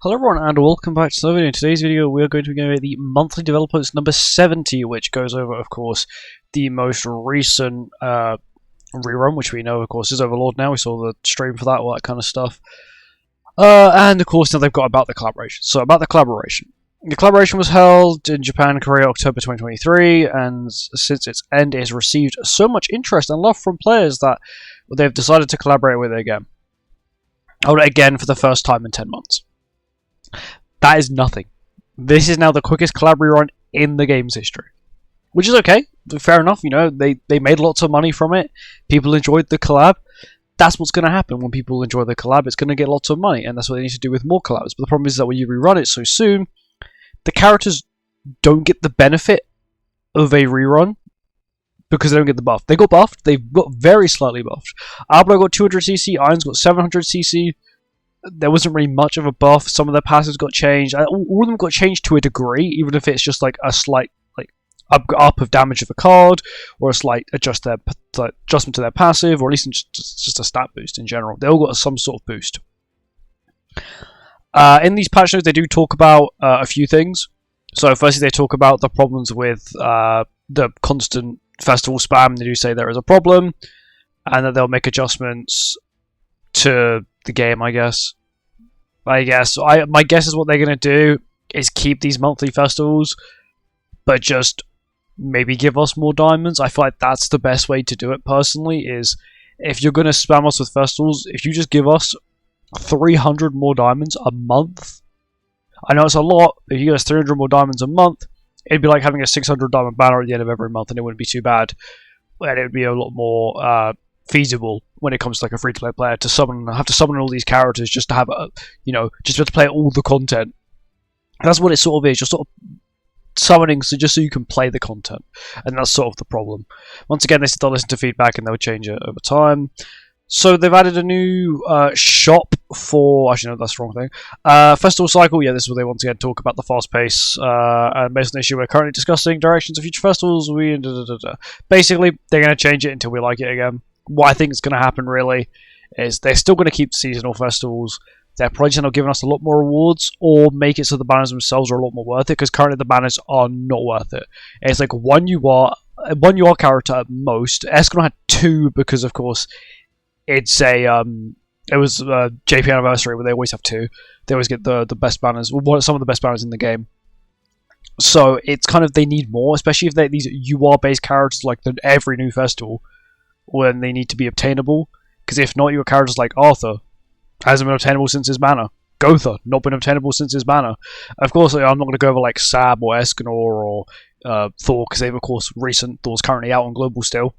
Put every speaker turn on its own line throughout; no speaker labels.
Hello everyone and welcome back to the video. In today's video we are going to be going over the monthly developers number 70, which goes over, of course, the most recent rerun, which we know, of course, is Overlord now. We saw the stream for that, all that kind of stuff. And, of course, now they've got about the collaboration. So, about the collaboration. The collaboration was held in Japan and Korea October 2023, and since its end, it has received so much interest and love from players that they've decided to collaborate with it again. Again for the first time in 10 months. That is nothing. This is now the quickest collab rerun in the game's history. Which is okay. Fair enough, you know, they made lots of money from it. People enjoyed the collab. That's what's going to happen when people enjoy the collab. It's going to get lots of money, and that's what they need to do with more collabs. But the problem is that when you rerun it so soon, the characters don't get the benefit of a rerun because they don't get the buff. They got buffed. They've got very slightly buffed. Ablo got 200cc, Iron's got 700cc. There wasn't really much of a buff. Some of their passes got changed. All of them got changed to a degree, even if it's just like a slight up of damage of a card, or a slight adjustment to their passive, or at least just a stat boost in general. They all got some sort of boost. In these patch notes, they do talk about a few things. So firstly, they talk about the problems with the constant festival spam. They do say there is a problem, and that they'll make adjustments to the game, I guess. My guess is what they're going to do is keep these monthly festivals, but just maybe give us more diamonds. I feel like that's the best way to do it, personally, is if you're going to spam us with festivals, if you just give us 300 more diamonds a month. I know it's a lot, but if you give us 300 more diamonds a month, it'd be like having a 600 diamond banner at the end of every month, and it wouldn't be too bad. And it would be a lot more feasible when it comes to like a free-to-play player have to summon all these characters just to have just to play all the content. That's what it sort of is, just sort of summoning just so you can play the content, and that's sort of the problem. Once again, they said they'll listen to feedback and they'll change it over time. So they've added a new shop for... Actually, no, that's the wrong thing. Festival cycle. Yeah, this is where they once again talk about the fast pace. And based on the issue, we're currently discussing directions of future festivals. Basically, they're going to change it until we like it again. What I think is going to happen, really, is they're still going to keep seasonal festivals. They're probably going to give us a lot more rewards, or make it so the banners themselves are a lot more worth it, because currently the banners are not worth it. It's like one UR character at most. Escanor had 2 because, of course, it's a it was JP anniversary where they always have 2. They always get the best banners, some of the best banners in the game. So it's kind of, they need more, especially if they're these UR based characters like every new festival, when they need to be obtainable. Because if not, your characters like Arthur hasn't been obtainable since his banner. Gotha, not been obtainable since his banner. Of course, I'm not going to go over like Sab or Escanor or Thor, because they've, of course, Thor's currently out on global still.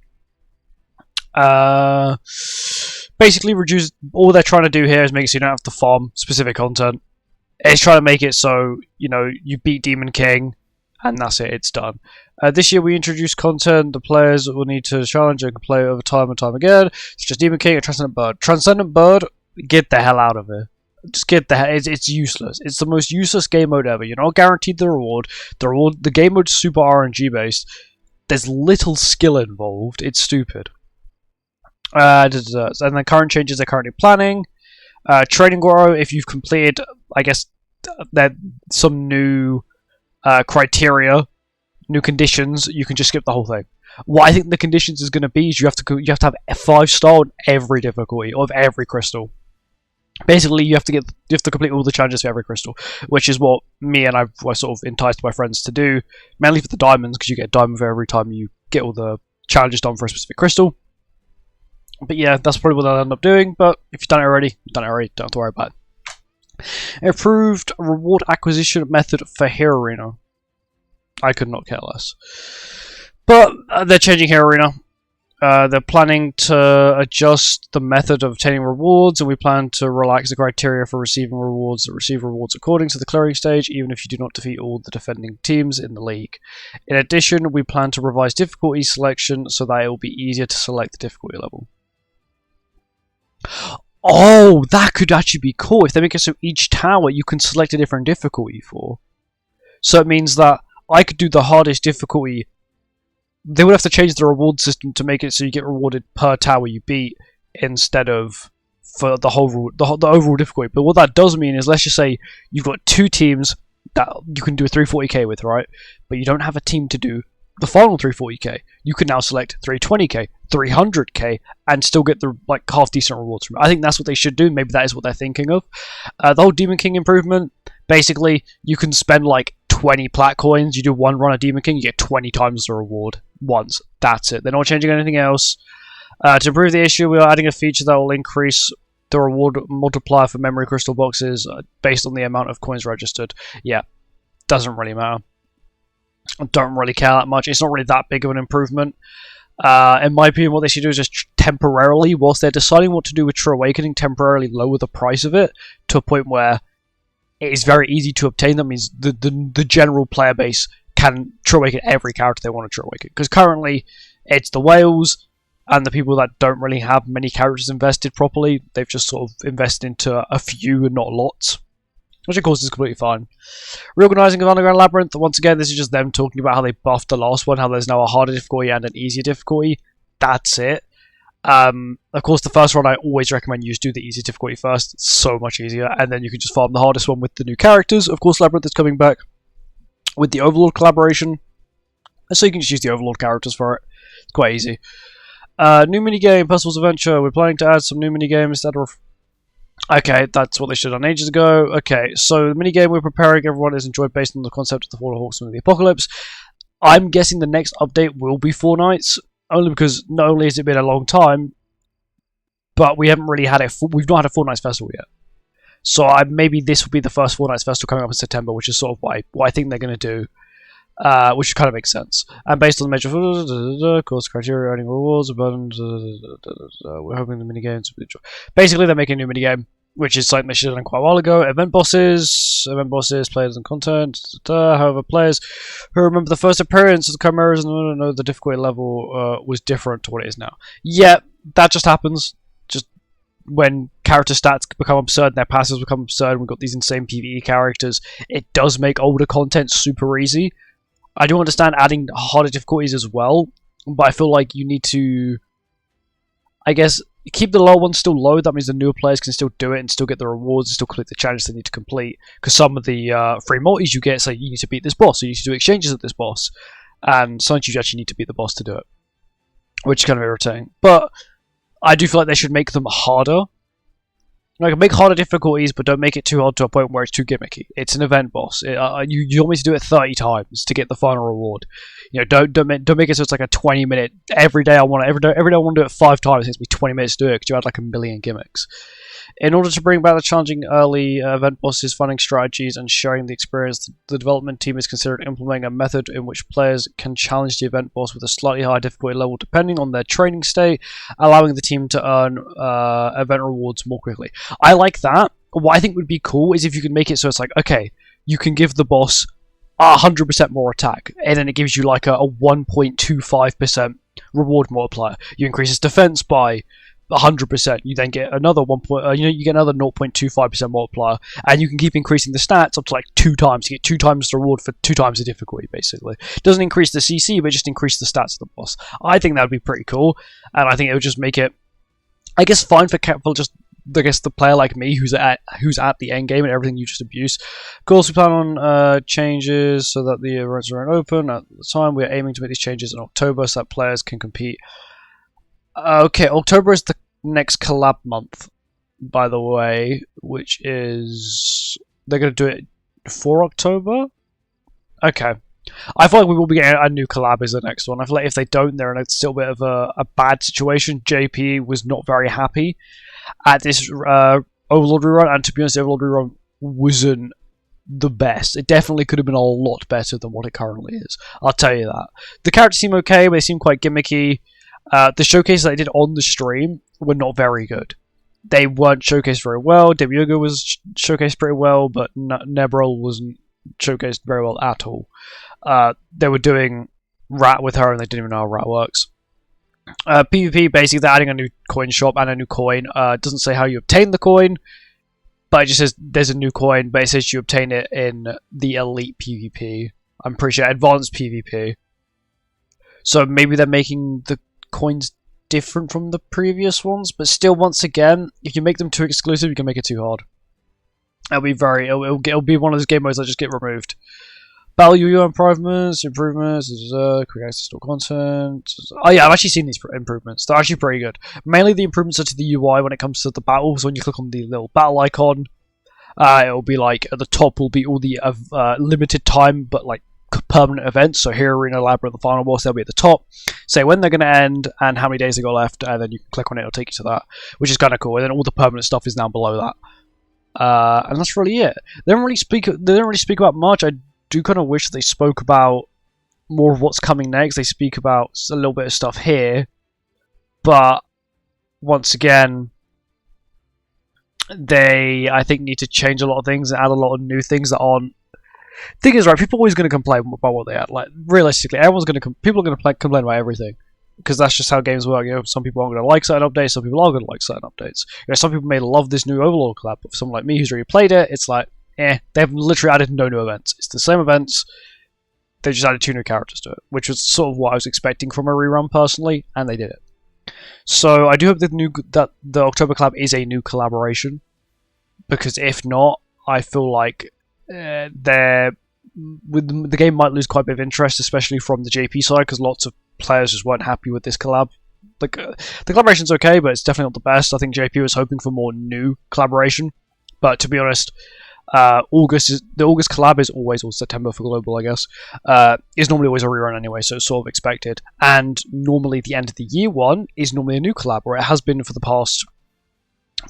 Basically, reduce. All they're trying to do here is make it so you don't have to farm specific content. It's trying to make it so you beat Demon King, and that's it. It's done. This year we introduced content the players will need to challenge and play over time and time again. It's just Demon King and Transcendent Bird. Transcendent Bird, get the hell out of here. Just get the hell. It's useless. It's the most useless game mode ever. You're not guaranteed the reward. The game mode's super RNG based. There's little skill involved. It's stupid. And the current changes they're currently planning. Training Goro, if you've completed, I guess, that some new criteria, new conditions, you can just skip the whole thing. What I think the conditions is going to be is you have to have a 5-star on every difficulty of every crystal. Basically, you have to complete all the challenges for every crystal, which is what me and I sort of enticed my friends to do, mainly for the diamonds, because you get a diamond for every time you get all the challenges done for a specific crystal. But yeah, that's probably what they'll end up doing. But if you've done it already, don't have to worry about it. Improved reward acquisition method for Hero Arena. I could not care less. But they're changing Hero Arena. They're planning to adjust the method of obtaining rewards, and we plan to relax the criteria for receiving rewards receive rewards according to the clearing stage, even if you do not defeat all the defending teams in the league. In addition, we plan to revise difficulty selection so that it will be easier to select the difficulty level. Oh, that could actually be cool if they make it so each tower you can select a different difficulty for. So it means that I could do the hardest difficulty. They would have to change the reward system to make it so you get rewarded per tower you beat instead of for the overall difficulty. But what that does mean is, let's just say you've got two teams that you can do a 340k with, right? But you don't have a team to do the final 340k. You can now select 320k, 300k, and still get the like half decent rewards from it. I think that's what they should do. Maybe that is what they're thinking of. The whole Demon King improvement, basically, you can spend like 20 plat coins. You do one run of Demon King, you get 20 times the reward once. That's it. They're not changing anything else. To improve the issue, we are adding a feature that will increase the reward multiplier for memory crystal boxes based on the amount of coins registered. Yeah, doesn't really matter. I don't really care that much. It's not really that big of an improvement. In my opinion, what they should do is just temporarily, whilst they're deciding what to do with True Awakening, temporarily lower the price of it to a point where it is very easy to obtain. That means the general player base can True Awaken every character they want to True Awaken. Because currently, it's the whales and the people that don't really have many characters invested properly. They've just sort of invested into a few and not lots, which of course is completely fine. Reorganizing of Underground Labyrinth, once again, this is just them talking about how they buffed the last one, how there's now a harder difficulty and an easier difficulty. That's it. Of course, the first one I always recommend you just do the easier difficulty first. It's so much easier, and then you can just farm the hardest one with the new characters. Of course, Labyrinth is coming back with the Overlord collaboration, so you can just use the Overlord characters for it. It's quite easy. New minigame, Puzzles Adventure. We're planning to add some new minigames instead of... Okay, that's what they should have done ages ago. Okay, so the minigame we're preparing, everyone is enjoyed based on the concept of the Fallen Horsemen of the Apocalypse. I'm guessing the next update will be 4 nights, only because not only has it been a long time, but we haven't really had we've not had a 4 nights festival yet. So maybe this will be the first 4 nights festival coming up in September, which is sort of what I think they're going to do. Which kind of makes sense. And based on the major course criteria, earning rewards, abundant, we're hoping the minigames. Basically, they're making a new minigame, which is something they should have done quite a while ago. Event bosses, players and content. However, players who remember the first appearance of the Chimeras and know the difficulty level was different to what it is now. Yeah, that just happens. Just when character stats become absurd and their passives become absurd, we've got these insane PvE characters, it does make older content super easy. I do understand adding harder difficulties as well, but I feel like you need to, I guess, keep the low ones still low. That means the newer players can still do it and still get the rewards and still complete the challenges they need to complete. Because some of the free multis you get say you need to beat this boss, so you need to do exchanges at this boss, and sometimes you actually need to beat the boss to do it, which is kind of irritating. But I do feel like they should make them harder. Like, make harder difficulties, but don't make it too hard to a point where it's too gimmicky. It's an event boss. You want me to do it 30 times to get the final reward. You know, don't make it so it's like a 20-minute. Every day I want to do it 5 times. It takes me 20 minutes to do it because you add like a million gimmicks. In order to bring back the challenging early event bosses, funding strategies, and sharing the experience, the development team is considered implementing a method in which players can challenge the event boss with a slightly higher difficulty level depending on their training state, allowing the team to earn event rewards more quickly. I like that. What I think would be cool is if you can make it so it's like, okay, you can give the boss 100% more attack, and then it gives you like a 1.25% reward multiplier. You increase its defense by 100%. You then get another you get another 0.25% multiplier, and you can keep increasing the stats up to like 2 times. You get 2 times the reward for 2 times the difficulty. Basically, it doesn't increase the CC, but just increase the stats of the boss. I think that would be pretty cool, and I think it would just make it, I guess, fine for just, I guess, the player like me who's at the end game and everything you just abuse. Of course, we plan on changes so that the events are open. At the time, we are aiming to make these changes in October so that players can compete. Okay, October is the next collab month, by the way, which is... They're going to do it for October? Okay. I feel like we will be getting a new collab as the next one. I feel like if they don't, they're in a still bit of a bad situation. JP was not very happy at this Overlord rerun, and to be honest, the Overlord rerun wasn't the best. It definitely could have been a lot better than what it currently is. I'll tell you that. The characters seem okay, but they seem quite gimmicky. The showcases I did on the stream were not very good. They weren't showcased very well. Demiurgo was showcased pretty well, but Nebril wasn't showcased very well at all. They were doing Rat with her, and they didn't even know how Rat works. PvP, basically, they're adding a new coin shop and a new coin. It doesn't say how you obtain the coin, but it just says there's a new coin, but it says you obtain it in the Elite PvP. I'm pretty sure Advanced PvP. So maybe they're making the coins different from the previous ones, but still, once again, if you make them too exclusive, you can make it too hard. It'll be one of those game modes that just get removed. Battle UU improvements, quick access to store content. Oh yeah, I've actually seen these improvements. They're actually pretty good. Mainly the improvements are to the UI when it comes to the battles. When you click on the little battle icon, it'll be like at the top will be all the limited time but like permanent events. So Hero Arena, Labyrinth, the final boss, they'll be at the top. Say when they're going to end and how many days they got left, and then you can click on it. It'll take you to that, which is kind of cool. And then all the permanent stuff is now below that. And that's really it. They don't really speak about much. I do kind of wish they spoke about more of what's coming next. They speak about a little bit of stuff here, but once again, they, I think, need to change a lot of things and add a lot of new things that aren't. Thing is, right? People are always going to complain about what they add. Like realistically, people are going to complain about everything because that's just how games work. You know, some people aren't going to like certain updates. Some people are going to like certain updates. You know, some people may love this new Overlord collab, but for someone like me who's already played it, it's like, they've literally added no new events. It's the same events. They just added 2 new characters to it, which was sort of what I was expecting from a rerun personally, and they did it. So I do hope that the October collab is a new collaboration, because if not, I feel like the game might lose quite a bit of interest, especially from the JP side, because lots of players just weren't happy with this collab. Like the collaboration's okay, but it's definitely not the best. I think JP was hoping for more new collaboration, but to be honest, the August collab is always, or September for global, I guess, is normally always a rerun anyway, so it's sort of expected. And normally the end of the year one is normally a new collab, or it has been for the past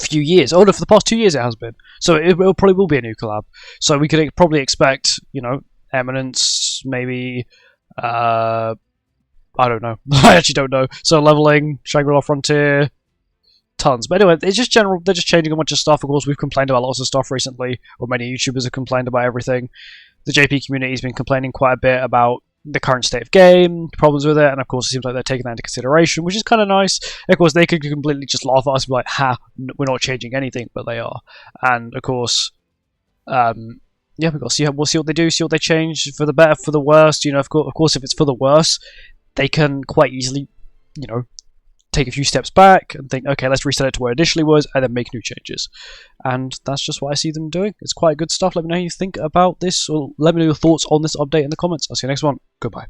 few years. Oh no, for the past 2 years it has been. So it probably will be a new collab. So we could probably expect, you know, Eminence, maybe, I don't know. I actually don't know. So Leveling, Shangri-La Frontier, tons. But anyway, it's just general. They're just changing a bunch of stuff. Of course, we've complained about lots of stuff recently, or many YouTubers have complained about everything. The JP community has been complaining quite a bit about the current state of game, problems with it, and of course it seems like they're taking that into consideration, which is kind of nice. Of course, they could completely just laugh at us and be like, ha, we're not changing anything, but they are. And of course, yeah, we'll see what they do, see what they change, for the better, for the worse. You know, of course, if it's for the worse, they can quite easily, you know, take a few steps back and think, okay, let's reset it to where it initially was, and then make new changes. And that's just what I see them doing. It's quite good stuff. Let me know how you think about this, or let me know your thoughts on this update in the comments. I'll see you next one. Goodbye.